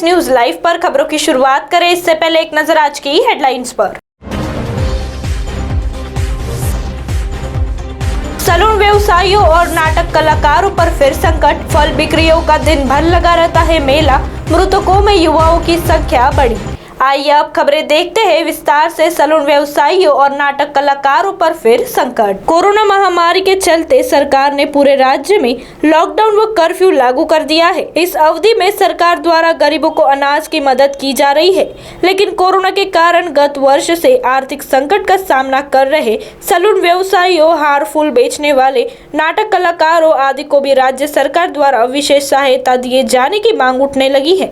MNS news live पर खबरों की शुरुआत करें इससे पहले एक नजर आज की हेडलाइंस पर। सैलून व्यवसायियों और नाटक कलाकारों पर फिर संकट। फल बिक्रियों का दिन भर लगा रहता है मेला। मृतकों में युवाओं की संख्या बढ़ी। आइए अब खबरें देखते हैं विस्तार से। सैलून व्यवसायियों और नाटक कलाकारों पर फिर संकट। कोरोना महामारी के चलते सरकार ने पूरे राज्य में लॉकडाउन व कर्फ्यू लागू कर दिया है। इस अवधि में सरकार द्वारा गरीबों को अनाज की मदद की जा रही है, लेकिन कोरोना के कारण गत वर्ष से आर्थिक संकट का सामना कर रहे सैलून व्यवसायियों, हार फूल बेचने वाले, नाटक कलाकारों आदि को भी राज्य सरकार द्वारा विशेष सहायता दिए जाने की मांग उठने लगी है।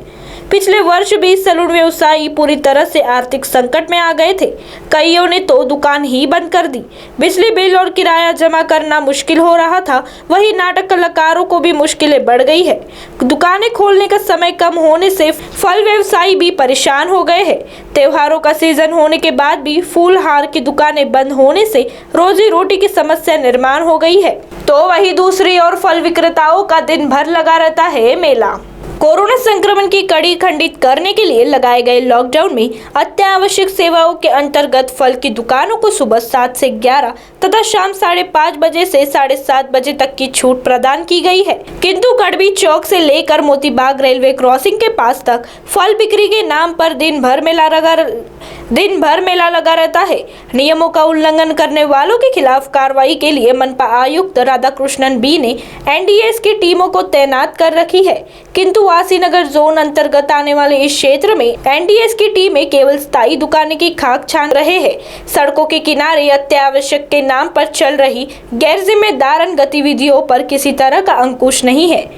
पिछले वर्ष भी सैलून व्यवसायी पूरी तरह से आर्थिक संकट में आ गए थे। कईयों ने तो दुकान ही बंद कर दी। बिजली बिल और किराया जमा करना मुश्किल हो रहा था। वहीं नाटक कलाकारों को भी मुश्किलें बढ़ गई है। दुकानें खोलने का समय कम होने से फल व्यवसायी भी परेशान हो गए हैं। त्योहारों का सीजन होने के बाद भी फूल हार की दुकानें बंद होने से रोजी रोटी की समस्या निर्माण हो गई है। तो वहीं दूसरी ओर फल विक्रेताओं का दिन भर लगा रहता है मेला। कोरोना संक्रमण की कड़ी खंडित करने के लिए लगाए गए लॉकडाउन में अत्यावश्यक सेवाओं के अंतर्गत फल की दुकानों को सुबह 7 से 11 तथा शाम 5:30 बजे से 7:30 बजे तक की छूट प्रदान की गई है, किंतु गढ़वी चौक से लेकर मोतीबाग रेलवे क्रॉसिंग के पास तक फल बिक्री के नाम पर दिन भर मेला लगा रहता है। नियमों का उल्लंघन करने वालों के खिलाफ कार्रवाई के लिए मनपा आयुक्त राधाकृष्णन बी ने एनडीएस की टीमों को तैनात कर रखी है, किंतु वासीनगर जोन अंतर्गत आने वाले इस क्षेत्र में एनडीएस की टीमें केवल स्थायी दुकानें की खाक छान रहे हैं। सड़कों के किनारे अत्यावश्यक के नाम पर चल रही गैर जिम्मेदार गतिविधियों पर किसी तरह का अंकुश नहीं है।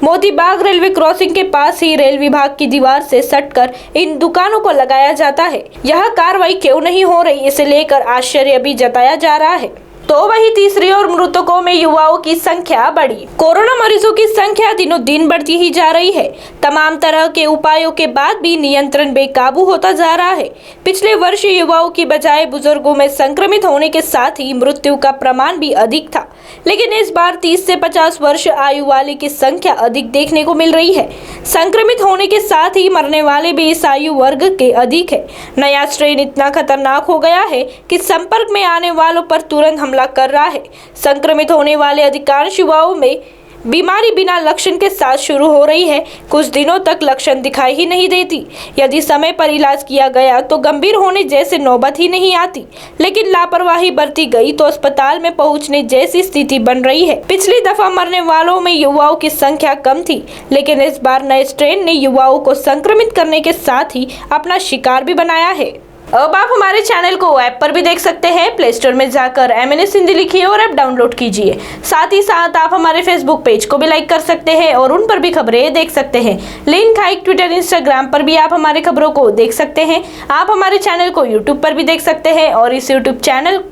मोतीबाग रेलवे क्रॉसिंग के पास ही रेल विभाग की दीवार से सटकर इन दुकानों को लगाया जाता है। यह कार्रवाई क्यों नहीं हो रही, इसे लेकर आश्चर्य भी जताया जा रहा है। तो वहीं तीसरी ओर मृतकों में युवाओं की संख्या बढ़ी। कोरोना मरीजों की संख्या दिनों दिन बढ़ती ही जा रही है। तमाम तरह के उपायों के बाद भी नियंत्रण बेकाबू होता जा रहा है। पिछले वर्ष युवाओं की बजाय बुजुर्गों में संक्रमित होने के साथ ही मृत्यु का प्रमाण भी अधिक था, लेकिन इस बार 30 से 50 वर्ष आयु वाले की संख्या अधिक देखने को मिल रही है। संक्रमित होने के साथ ही मरने वाले भी इस आयु वर्ग के अधिक है। नया स्ट्रेन इतना खतरनाक हो गया है कि संपर्क में आने वालों पर तुरंत हमला कर रहा है। संक्रमित होने वाले अधिकांश युवाओं में बीमारी बिना लक्षण के साथ शुरू हो रही है। कुछ दिनों तक लक्षण दिखाई ही नहीं देती। यदि समय पर इलाज किया गया तो गंभीर होने जैसे नौबत ही नहीं आती, लेकिन लापरवाही बरती गई तो अस्पताल में पहुंचने जैसी स्थिति बन रही है। पिछली दफा मरने वालों में युवाओं की संख्या कम थी, लेकिन इस बार नए स्ट्रेन ने युवाओं को संक्रमित करने के साथ ही अपना शिकार भी बनाया है। अब आप हमारे चैनल को ऐप पर भी देख सकते हैं। प्ले स्टोर में जाकर एमएनएस हिंदी लिखिए और ऐप डाउनलोड कीजिए। साथ ही साथ आप हमारे फेसबुक पेज को भी लाइक कर सकते हैं और उन पर भी खबरें देख सकते हैं। लिंक हाइक ट्विटर, इंस्टाग्राम पर भी आप हमारे खबरों को देख सकते हैं। आप हमारे चैनल को यूट्यूब पर भी देख सकते हैं और इस यूट्यूब चैनल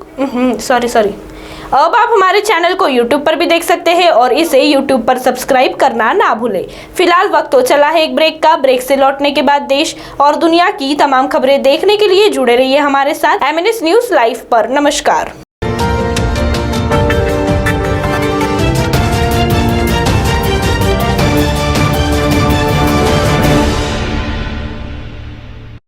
अब आप हमारे चैनल को YouTube पर भी देख सकते हैं और इसे YouTube पर सब्सक्राइब करना ना भूलें। फिलहाल वक्त तो चला है एक ब्रेक का। ब्रेक से लौटने के बाद देश और दुनिया की तमाम खबरें देखने के लिए जुड़े रहिए हमारे साथ एमएनएस न्यूज लाइव पर। नमस्कार।